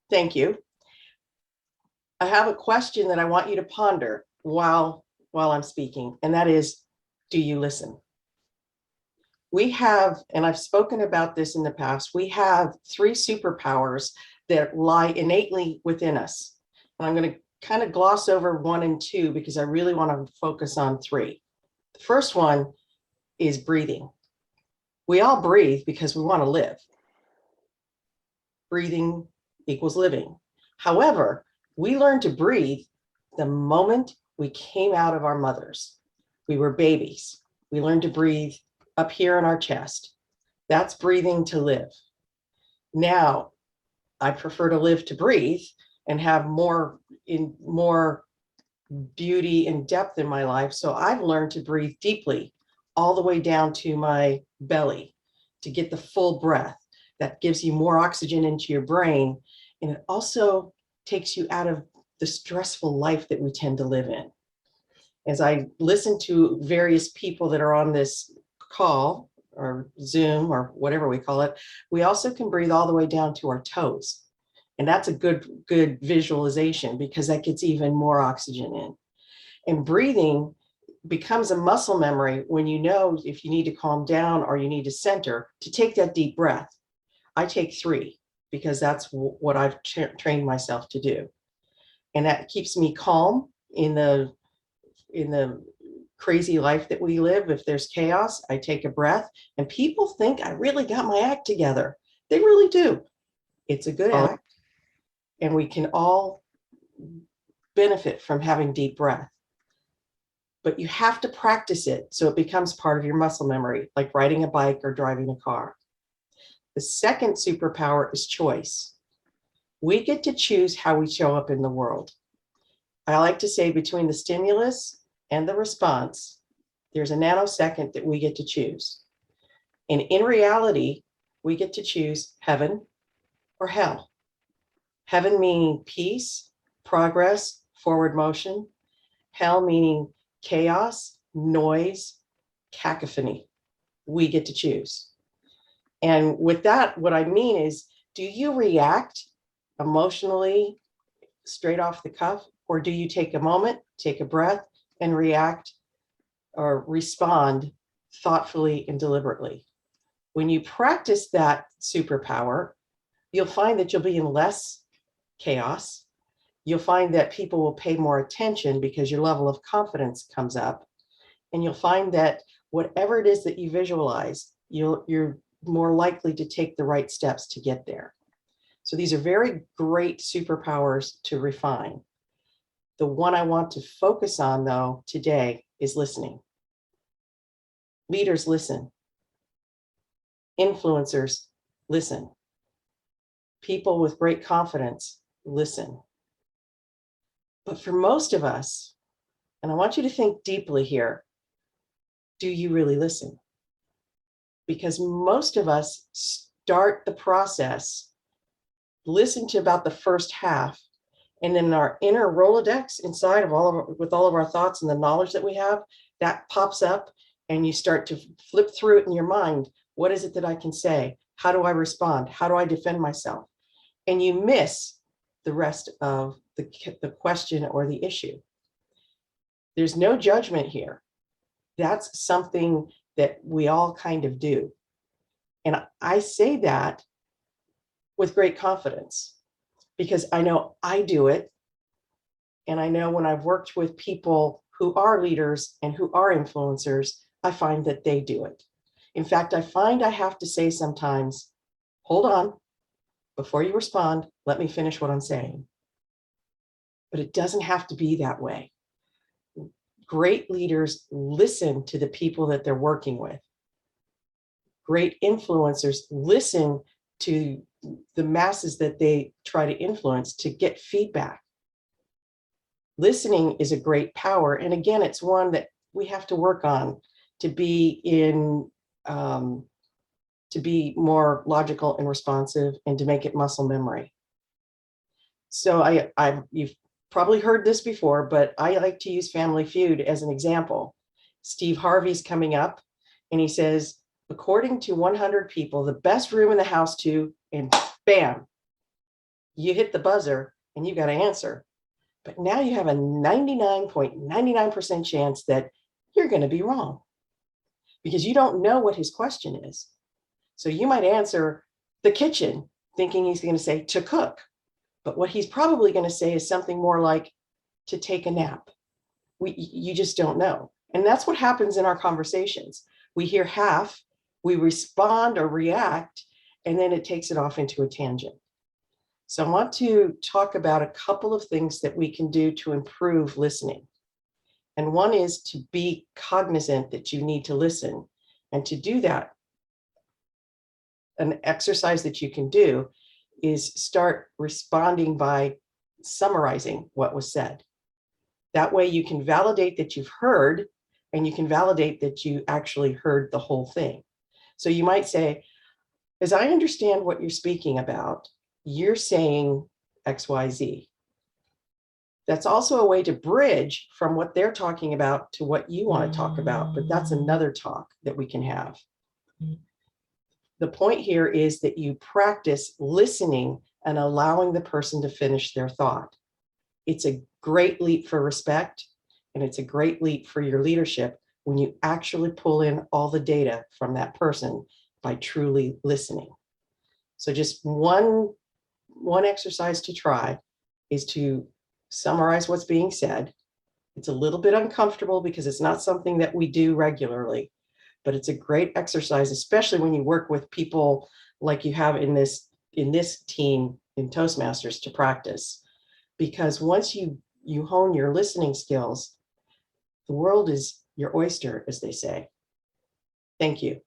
Thank you. I have a question that I want you to ponder while I'm speaking, and that is, do you listen? We have, and I've spoken about this in the past, we have 3 superpowers that lie innately within us. And I'm going to kind of gloss over 1 and 2 because I really want to focus on 3. The first one is breathing. We all breathe because we want to live. Breathing equals living. However, we learned to breathe the moment we came out of our mothers. We were babies. We learned to breathe up here in our chest. That's breathing to live. Now, I prefer to live to breathe and have more beauty and depth in my life. So I've learned to breathe deeply all the way down to my belly to get the full breath. That gives you more oxygen into your brain. And it also takes you out of the stressful life that we tend to live in. As I listen to various people that are on this call or Zoom or whatever we call it, we also can breathe all the way down to our toes. And that's a good visualization because that gets even more oxygen in. And breathing becomes a muscle memory when you know if you need to calm down or you need to center to take that deep breath. I take 3 because that's what I've trained myself to do. And that keeps me calm in the crazy life that we live. If there's chaos, I take a breath, and people think I really got my act together. They really do. It's a good act, and we can all benefit from having deep breath. But you have to practice it so it becomes part of your muscle memory, like riding a bike or driving a car. The second superpower is choice. We get to choose how we show up in the world. I like to say between the stimulus and the response, there's a nanosecond that we get to choose. And in reality, we get to choose heaven or hell. Heaven meaning peace, progress, forward motion. Hell meaning chaos, noise, cacophony. We get to choose. And with that, what I mean is, do you react emotionally straight off the cuff, or do you take a moment, take a breath, and react or respond thoughtfully and deliberately? When you practice that superpower, you'll find that you'll be in less chaos. You'll find that people will pay more attention because your level of confidence comes up. And you'll find that whatever it is that you visualize, you're more likely to take the right steps to get there. So these are very great superpowers to refine. The one I want to focus on, though, today is listening. Leaders listen. Influencers listen. People with great confidence listen. But for most of us, and I want you to think deeply here, do you really listen? Because most of us start the process, listen to about the first half, and then our inner Rolodex inside of with all of our thoughts and the knowledge that we have, that pops up, and you start to flip through it in your mind. What is it that I can say? How do I respond? How do I defend myself? And you miss the rest of the question or the issue. There's no judgment here. That's something that we all kind of do. And I say that with great confidence because I know I do it. And I know when I've worked with people who are leaders and who are influencers, I find that they do it. In fact, I find I have to say sometimes, hold on, before you respond, let me finish what I'm saying. But it doesn't have to be that way. Great leaders listen to the people that they're working with. Great influencers listen to the masses that they try to influence to get feedback. Listening is a great power. And again, it's one that we have to work on to be more logical and responsive and to make it muscle memory. So you've probably heard this before, but I like to use Family Feud as an example. Steve Harvey's coming up and he says, according to 100 people, the best room in the house and bam, you hit the buzzer and you got to answer. But now you have a 99.99% chance that you're going to be wrong because you don't know what his question is. So you might answer the kitchen thinking he's going to say to cook. But what he's probably going to say is something more like to take a nap. You just don't know. And that's what happens in our conversations. We hear half, we respond or react, and then it takes it off into a tangent. So I want to talk about a couple of things that we can do to improve listening. And one is to be cognizant that you need to listen. And to do that, an exercise that you can do is start responding by summarizing what was said. That way you can validate that you've heard, and you can validate that you actually heard the whole thing. So you might say, as I understand what you're speaking about, you're saying XYZ. That's also a way to bridge from what they're talking about to what you want to talk about, but that's another talk that we can have. The point here is that you practice listening and allowing the person to finish their thought. It's a great leap for respect, and it's a great leap for your leadership when you actually pull in all the data from that person by truly listening. So just one exercise to try is to summarize what's being said. It's a little bit uncomfortable because it's not something that we do regularly, but it's a great exercise, especially when you work with people like you have in this team in Toastmasters to practice. Because once you hone your listening skills, the world is your oyster, as they say. Thank you.